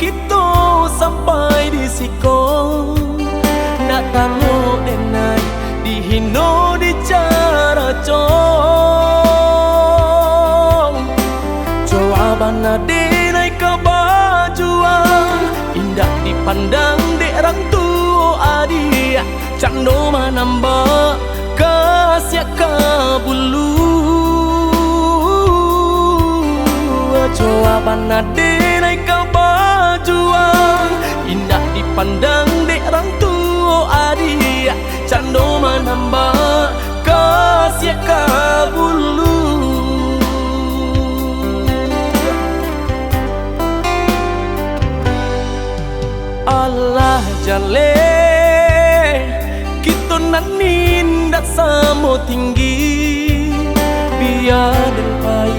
kita sampai di siko. Nak talo denai dihino di cara cong. Jawaban denai kebajuan indah dipandang dek orang tua adik. Cando manamba kasih kabulu. Jawaban denai kebajuan indah dipandang dek orang tua adik. Cando manamba kasih kabulu. Allah jale kita nanin dak samo tinggi biar dan pai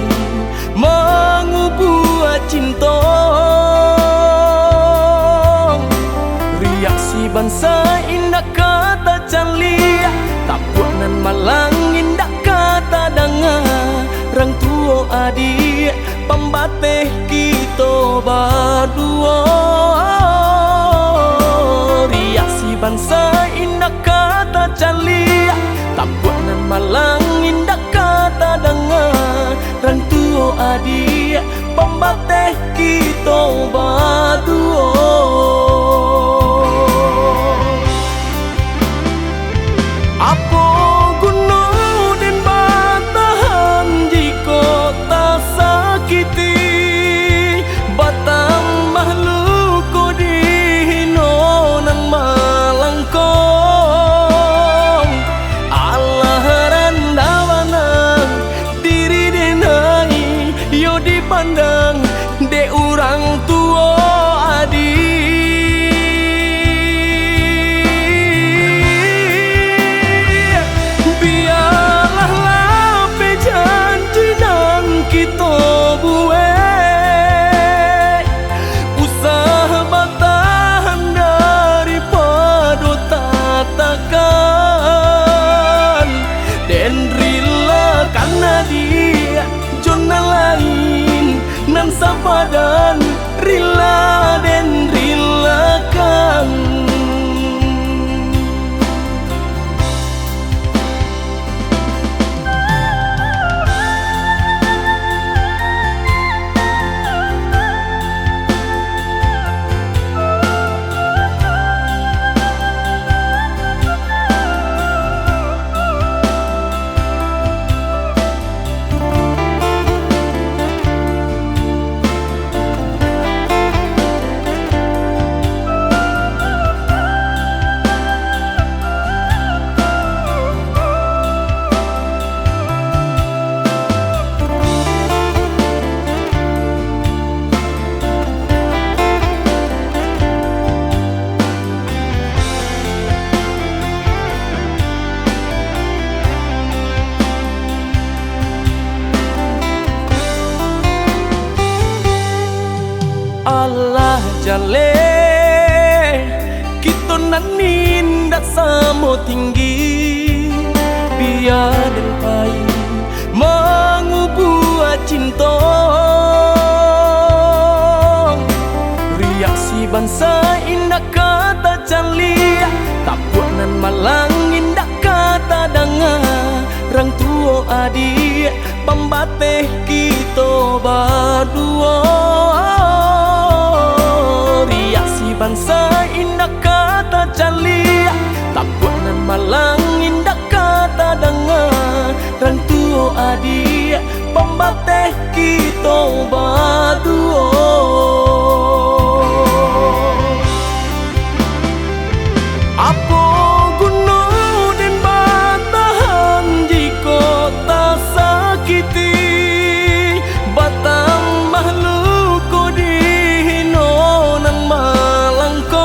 mengubah cinta. Reaksi bangsa indah kata canlia tak buat nan malang indah kata dengar orang tua adik pembateh kita berdua. Reaksi bangsa indah kata canlia tak buat nan malang indah kata dengar orang tua adik pembateh kita berdua. Apa guna dan batahan jika tak sakiti batang makhluk ko dihino nan malangkong. Allah rendawanang diri denai yo dipandang de orang tua adik. Nan sapadan rila dan rilakan. Allah jale kita nanin dak samo tinggi biar dan pai mengubah cinta. Reaksi bangsa indah kata canlia tak buat nan malang indah kata dengar orang tua adik pembateh kita berdua. Reaksi bangsa indah kata canlia tak buat nan malang indah kata dengar orang tua adik pembateh kita berdua. Apa guna dan batahan jika tak sakiti batang makhluk ko dihino nan malangkong.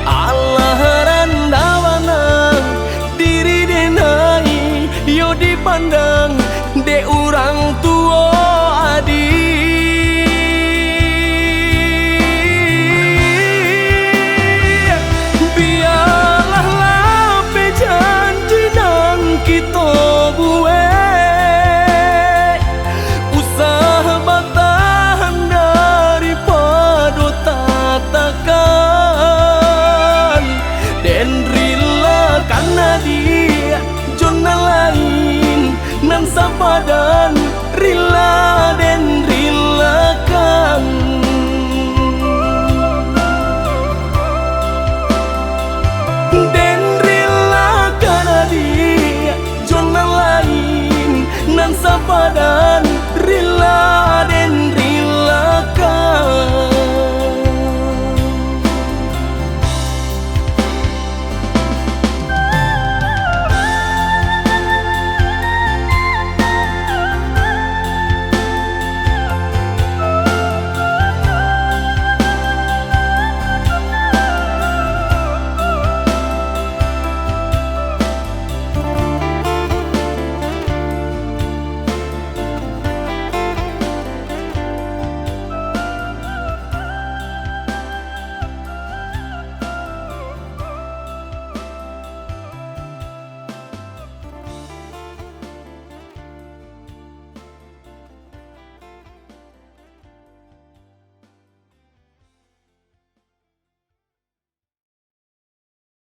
Allah rendawanang diri denai yo dipandang de orang tua ada